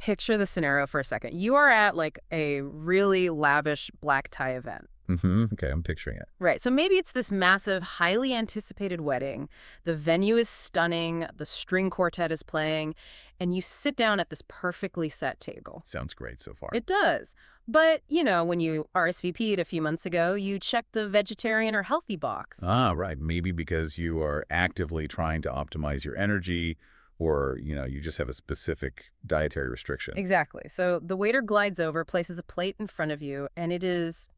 picture the scenario for a second. You are at like a really lavish black tie event. Okay, I'm picturing it. Right. So maybe it's this massive, highly anticipated wedding. The venue is stunning. The string quartet is playing. And you sit down at this perfectly set table. Sounds great so far. It does. But, when you RSVP'd a few months ago, you checked the vegetarian or healthy box. Ah, right. Maybe because you are actively trying to optimize your energy or, you just have a specific dietary restriction. Exactly. So the waiter glides over, places a plate in front of you, and it is,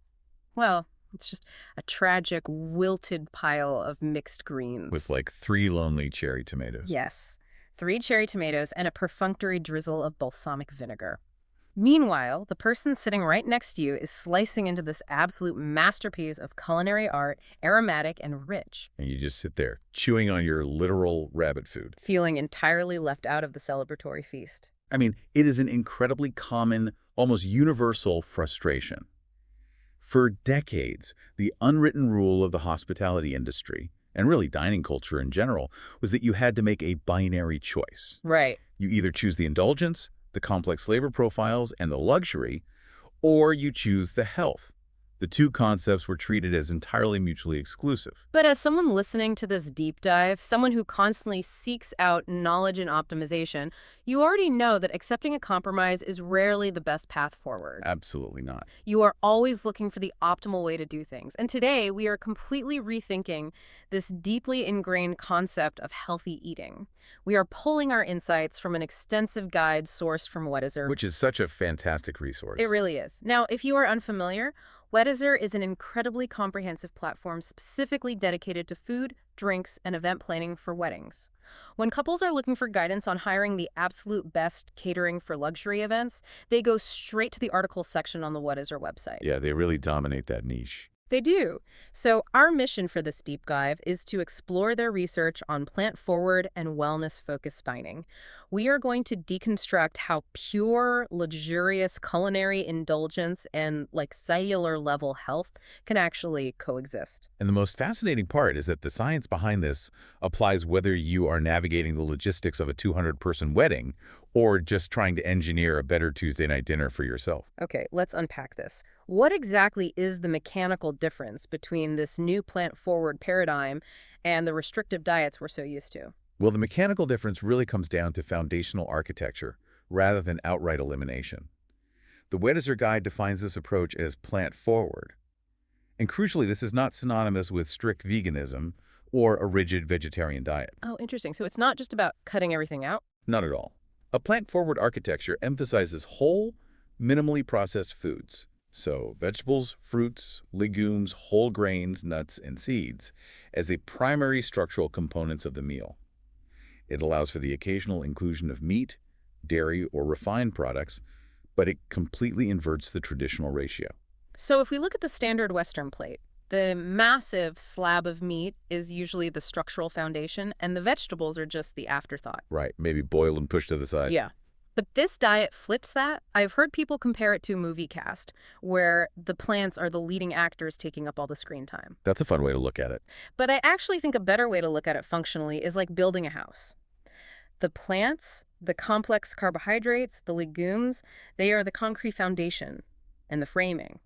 well, it's just a tragic, wilted pile of mixed greens. With like 3 lonely cherry tomatoes. Yes. 3 cherry tomatoes and a perfunctory drizzle of balsamic vinegar. Meanwhile, the person sitting right next to you is slicing into this absolute masterpiece of culinary art, aromatic and rich. And you just sit there, chewing on your literal rabbit food. Feeling entirely left out of the celebratory feast. I mean, it is an incredibly common, almost universal frustration. For decades, the unwritten rule of the hospitality industry, and really dining culture in general, was that you had to make a binary choice. Right. You either choose the indulgence, the complex flavor profiles, and the luxury, or you choose the health. The two concepts were treated as entirely mutually exclusive. But as someone listening to this deep dive, someone who constantly seeks out knowledge and optimization, you already know that accepting a compromise is rarely the best path forward. Absolutely not. You are always looking for the optimal way to do things. And today, we are completely rethinking this deeply ingrained concept of healthy eating. We are pulling our insights from an extensive guide sourced from Weddizer. Which is such a fantastic resource. It really is. Now, if you are unfamiliar, Weddizer is an incredibly comprehensive platform specifically dedicated to food, drinks, and event planning for weddings. When couples are looking for guidance on hiring the absolute best catering for luxury events, they go straight to the article section on the Weddizer website. Yeah, they really dominate that niche. They do. So our mission for this deep dive is to explore their research on plant-forward and wellness-focused dining. We are going to deconstruct how pure, luxurious culinary indulgence and cellular-level health can actually coexist. And the most fascinating part is that the science behind this applies whether you are navigating the logistics of a 200-person wedding or just trying to engineer a better Tuesday night dinner for yourself. Okay, let's unpack this. What exactly is the mechanical difference between this new plant-forward paradigm and the restrictive diets we're so used to? Well, the mechanical difference really comes down to foundational architecture rather than outright elimination. The Weddizer Guide defines this approach as plant-forward. And crucially, this is not synonymous with strict veganism or a rigid vegetarian diet. Oh, interesting. So it's not just about cutting everything out? Not at all. A plant-forward architecture emphasizes whole, minimally processed foods. So vegetables, fruits, legumes, whole grains, nuts, and seeds as the primary structural components of the meal. It allows for the occasional inclusion of meat, dairy, or refined products, but it completely inverts the traditional ratio. So if we look at the standard Western plate, the massive slab of meat is usually the structural foundation, and the vegetables are just the afterthought. Right, maybe boiled and pushed to the side. Yeah. But this diet flips that. I've heard people compare it to a movie cast, where the plants are the leading actors taking up all the screen time. That's a fun way to look at it. But I actually think a better way to look at it functionally is like building a house. The plants, the complex carbohydrates, the legumes, they are the concrete foundation and the framing.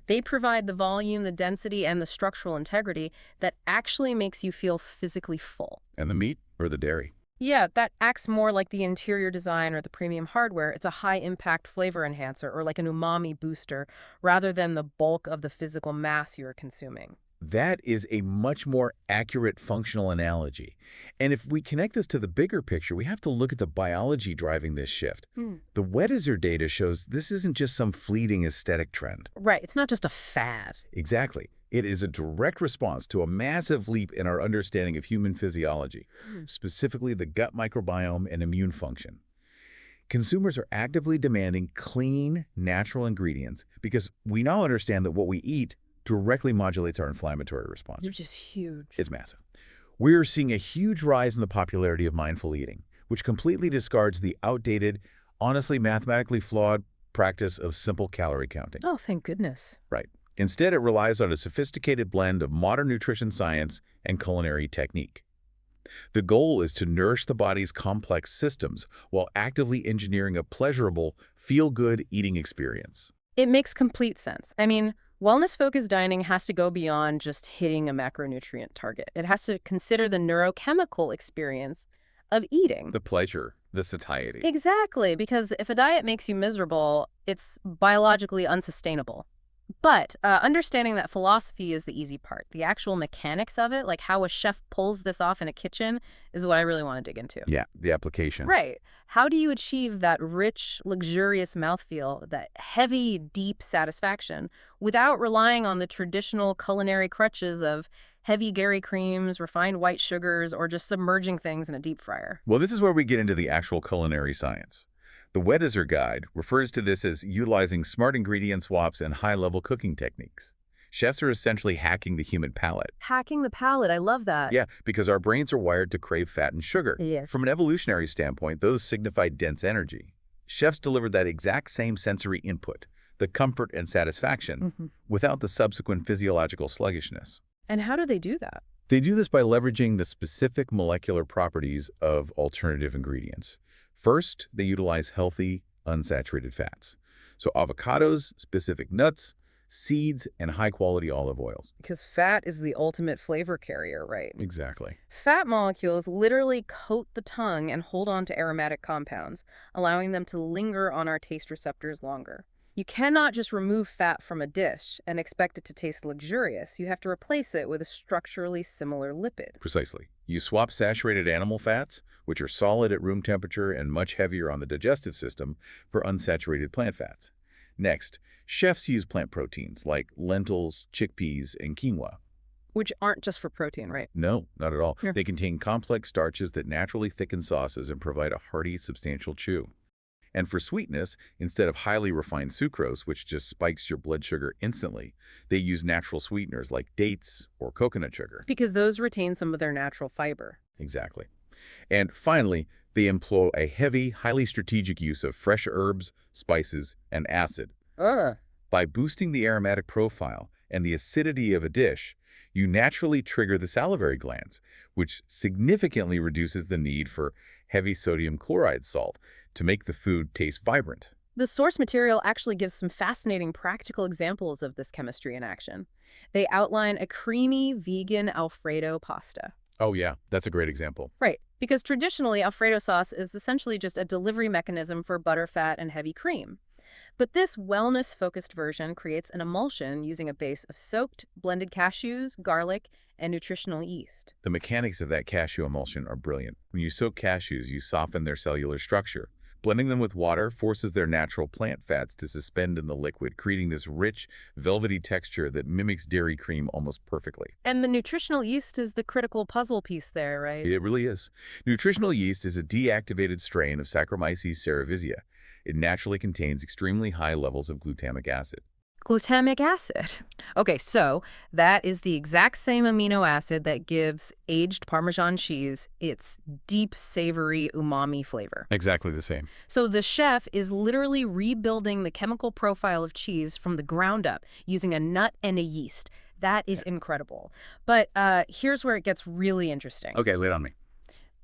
They provide the volume, the density, and the structural integrity that actually makes you feel physically full. And the meat or the dairy? Yeah, that acts more like the interior design or the premium hardware. It's a high-impact flavor enhancer or like an umami booster rather than the bulk of the physical mass you're consuming. That is a much more accurate functional analogy. And if we connect this to the bigger picture, we have to look at the biology driving this shift. The Weddizer data shows this isn't just some fleeting aesthetic trend. Right, it's not just a fad. Exactly. It is a direct response to a massive leap in our understanding of human physiology, specifically the gut microbiome and immune function. Consumers are actively demanding clean, natural ingredients because we now understand that what we eat directly modulates our inflammatory response. Which is huge. It's massive. We're seeing a huge rise in the popularity of mindful eating, which completely discards the outdated, honestly mathematically flawed practice of simple calorie counting. Oh, thank goodness. Right. Instead, it relies on a sophisticated blend of modern nutrition science and culinary technique. The goal is to nourish the body's complex systems while actively engineering a pleasurable, feel-good eating experience. It makes complete sense. I mean, wellness-focused dining has to go beyond just hitting a macronutrient target. It has to consider the neurochemical experience of eating. The pleasure, the satiety. Exactly, because if a diet makes you miserable, it's biologically unsustainable. But understanding that philosophy is the easy part. The actual mechanics of it, like how a chef pulls this off in a kitchen, is what I really want to dig into. Yeah, the application. Right. How do you achieve that rich, luxurious mouthfeel, that heavy, deep satisfaction, without relying on the traditional culinary crutches of heavy dairy creams, refined white sugars, or just submerging things in a deep fryer? Well, this is where we get into the actual culinary science. The Weddizer guide refers to this as utilizing smart ingredient swaps and high-level cooking techniques. Chefs are essentially hacking the human palate. Hacking the palate, I love that. Yeah, because our brains are wired to crave fat and sugar. Yes. From an evolutionary standpoint, those signify dense energy. Chefs delivered that exact same sensory input, the comfort and satisfaction, without the subsequent physiological sluggishness. And how do they do that? They do this by leveraging the specific molecular properties of alternative ingredients. First, they utilize healthy, unsaturated fats. So avocados, specific nuts, seeds, and high-quality olive oils. Because fat is the ultimate flavor carrier, right? Exactly. Fat molecules literally coat the tongue and hold on to aromatic compounds, allowing them to linger on our taste receptors longer. You cannot just remove fat from a dish and expect it to taste luxurious. You have to replace it with a structurally similar lipid. Precisely. You swap saturated animal fats, which are solid at room temperature and much heavier on the digestive system, for unsaturated plant fats. Next, chefs use plant proteins like lentils, chickpeas, and quinoa. Which aren't just for protein, right? No, not at all. Yeah. They contain complex starches that naturally thicken sauces and provide a hearty, substantial chew. And for sweetness, instead of highly refined sucrose, which just spikes your blood sugar instantly, they use natural sweeteners like dates or coconut sugar. Because those retain some of their natural fiber. Exactly. And finally, they employ a heavy, highly strategic use of fresh herbs, spices, and acid. By boosting the aromatic profile and the acidity of a dish, you naturally trigger the salivary glands, which significantly reduces the need for heavy sodium chloride salt to make the food taste vibrant. The source material actually gives some fascinating practical examples of this chemistry in action. They outline a creamy vegan Alfredo pasta. Oh yeah, that's a great example. Right, because traditionally Alfredo sauce is essentially just a delivery mechanism for butterfat and heavy cream. But this wellness-focused version creates an emulsion using a base of soaked, blended cashews, garlic, and nutritional yeast. The mechanics of that cashew emulsion are brilliant. When you soak cashews, you soften their cellular structure. Blending them with water forces their natural plant fats to suspend in the liquid, creating this rich, velvety texture that mimics dairy cream almost perfectly. And the nutritional yeast is the critical puzzle piece there, right? It really is. Nutritional yeast is a deactivated strain of Saccharomyces cerevisiae. It naturally contains extremely high levels of glutamic acid. Glutamic acid. Okay, so that is the exact same amino acid that gives aged Parmesan cheese its deep, savory umami flavor. Exactly the same. So the chef is literally rebuilding the chemical profile of cheese from the ground up using a nut and a yeast. That is incredible. But here's where it gets really interesting. Okay, lay it on me.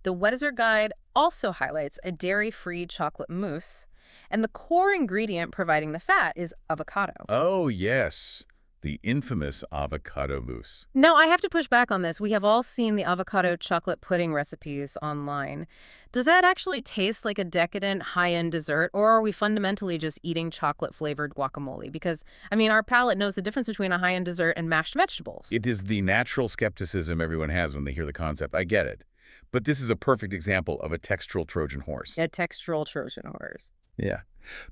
The Weddizer guide also highlights a dairy-free chocolate mousse, and the core ingredient providing the fat is avocado. Oh, yes. The infamous avocado mousse. Now, I have to push back on this. We have all seen the avocado chocolate pudding recipes online. Does that actually taste like a decadent, high-end dessert, or are we fundamentally just eating chocolate-flavored guacamole? Because, I mean, our palate knows the difference between a high-end dessert and mashed vegetables. It is the natural skepticism everyone has when they hear the concept. I get it. But this is a perfect example of a textural Trojan horse. A textural Trojan horse. Yeah,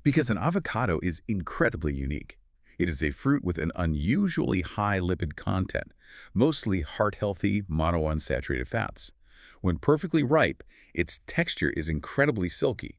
because an avocado is incredibly unique. It is a fruit with an unusually high lipid content, mostly heart-healthy monounsaturated fats. When perfectly ripe, its texture is incredibly silky.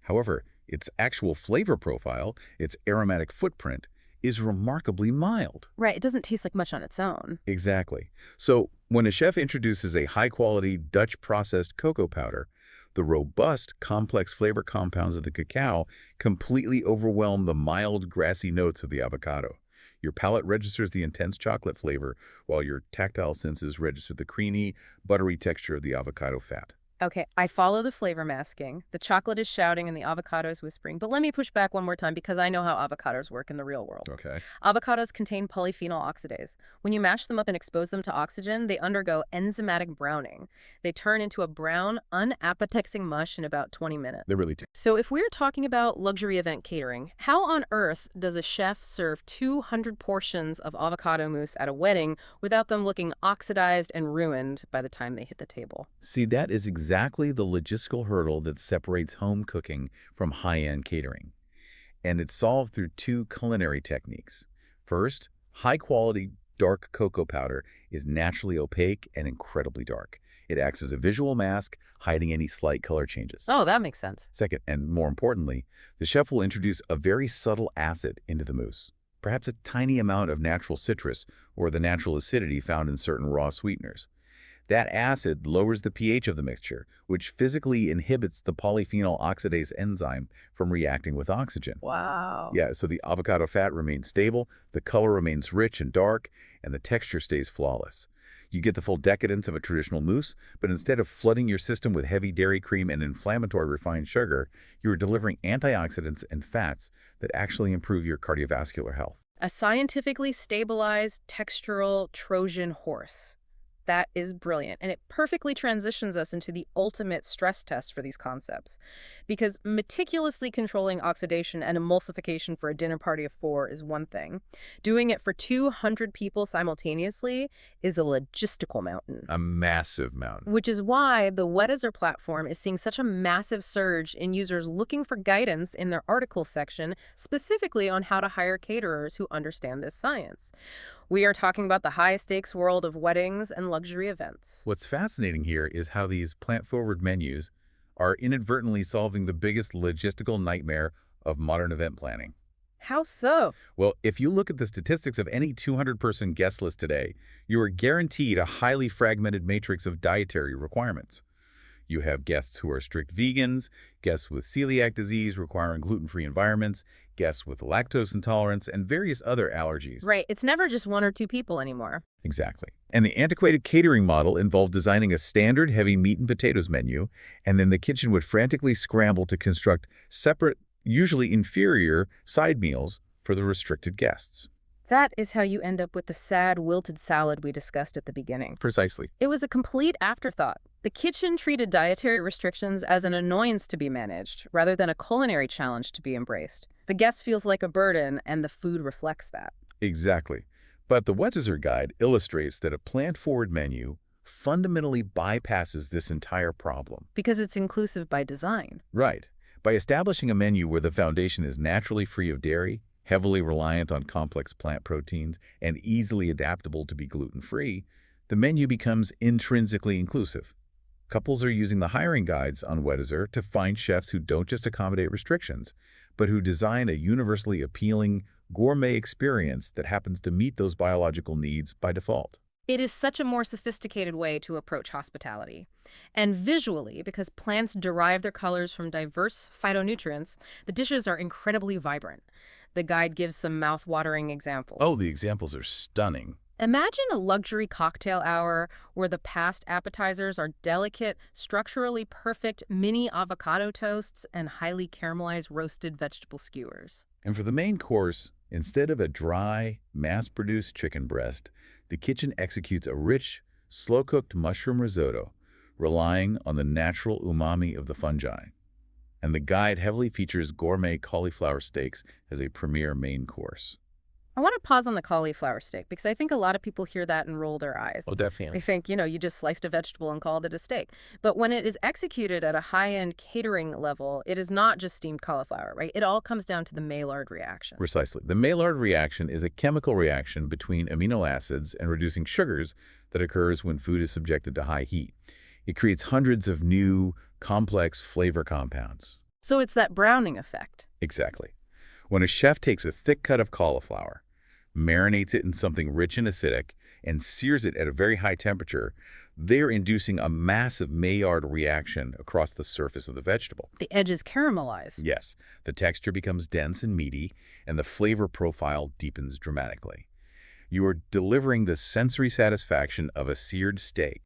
However, its actual flavor profile, its aromatic footprint, is remarkably mild. Right, it doesn't taste like much on its own. Exactly. So when a chef introduces a high-quality Dutch processed cocoa powder, the robust, complex flavor compounds of the cacao completely overwhelm the mild, grassy notes of the avocado. Your palate registers the intense chocolate flavor, while your tactile senses register the creamy, buttery texture of the avocado fat. Okay, I follow the flavor masking. The chocolate is shouting and the avocado is whispering. But let me push back one more time because I know how avocados work in the real world. Okay. Avocados contain polyphenol oxidase. When you mash them up and expose them to oxygen, they undergo enzymatic browning. They turn into a brown, unappetizing mush in about 20 minutes. They really do. So if we're talking about luxury event catering, how on earth does a chef serve 200 portions of avocado mousse at a wedding without them looking oxidized and ruined by the time they hit the table? See, that is exactly the logistical hurdle that separates home cooking from high-end catering. And it's solved through two culinary techniques. First, high-quality dark cocoa powder is naturally opaque and incredibly dark. It acts as a visual mask, hiding any slight color changes. Oh, that makes sense. Second, and more importantly, the chef will introduce a very subtle acid into the mousse, perhaps a tiny amount of natural citrus or the natural acidity found in certain raw sweeteners. That acid lowers the pH of the mixture, which physically inhibits the polyphenol oxidase enzyme from reacting with oxygen. Wow. Yeah, so the avocado fat remains stable, the color remains rich and dark, and the texture stays flawless. You get the full decadence of a traditional mousse, but instead of flooding your system with heavy dairy cream and inflammatory refined sugar, you are delivering antioxidants and fats that actually improve your cardiovascular health. A scientifically stabilized textural Trojan horse. That is brilliant. And it perfectly transitions us into the ultimate stress test for these concepts. Because meticulously controlling oxidation and emulsification for a dinner party of 4 is one thing. Doing it for 200 people simultaneously is a logistical mountain. A massive mountain. Which is why the Weddizer platform is seeing such a massive surge in users looking for guidance in their article section, specifically on how to hire caterers who understand this science. We are talking about the high-stakes world of weddings and luxury events. What's fascinating here is how these plant-forward menus are inadvertently solving the biggest logistical nightmare of modern event planning. How so? Well, if you look at the statistics of any 200-person guest list today, you are guaranteed a highly fragmented matrix of dietary requirements. You have guests who are strict vegans, guests with celiac disease requiring gluten-free environments, guests with lactose intolerance, and various other allergies. Right. It's never just 1 or 2 people anymore. Exactly. And the antiquated catering model involved designing a standard heavy meat and potatoes menu, and then the kitchen would frantically scramble to construct separate, usually inferior, side meals for the restricted guests. That is how you end up with the sad, wilted salad we discussed at the beginning. Precisely. It was a complete afterthought. The kitchen treated dietary restrictions as an annoyance to be managed, rather than a culinary challenge to be embraced. The guest feels like a burden, and the food reflects that. Exactly. But the Weddizer guide illustrates that a plant-forward menu fundamentally bypasses this entire problem. Because it's inclusive by design. Right. By establishing a menu where the foundation is naturally free of dairy, heavily reliant on complex plant proteins, and easily adaptable to be gluten-free, the menu becomes intrinsically inclusive. Couples are using the hiring guides on Weddizer to find chefs who don't just accommodate restrictions, but who design a universally appealing, gourmet experience that happens to meet those biological needs by default. It is such a more sophisticated way to approach hospitality. And visually, because plants derive their colors from diverse phytonutrients, the dishes are incredibly vibrant. The guide gives some mouth-watering examples. Oh, the examples are stunning. Imagine a luxury cocktail hour where the past appetizers are delicate, structurally perfect mini avocado toasts and highly caramelized roasted vegetable skewers. And for the main course, instead of a dry, mass-produced chicken breast, the kitchen executes a rich, slow-cooked mushroom risotto, relying on the natural umami of the fungi. And the guide heavily features gourmet cauliflower steaks as a premier main course. I want to pause on the cauliflower steak because I think a lot of people hear that and roll their eyes. Oh, definitely. They think, you just sliced a vegetable and called it a steak. But when it is executed at a high-end catering level, it is not just steamed cauliflower, right? It all comes down to the Maillard reaction. Precisely. The Maillard reaction is a chemical reaction between amino acids and reducing sugars that occurs when food is subjected to high heat. It creates hundreds of new, complex flavor compounds. So it's that browning effect. Exactly. When a chef takes a thick cut of cauliflower, marinates it in something rich and acidic, and sears it at a very high temperature, they're inducing a massive Maillard reaction across the surface of the vegetable. The edges caramelize. Yes, the texture becomes dense and meaty, and the flavor profile deepens dramatically. You are delivering the sensory satisfaction of a seared steak.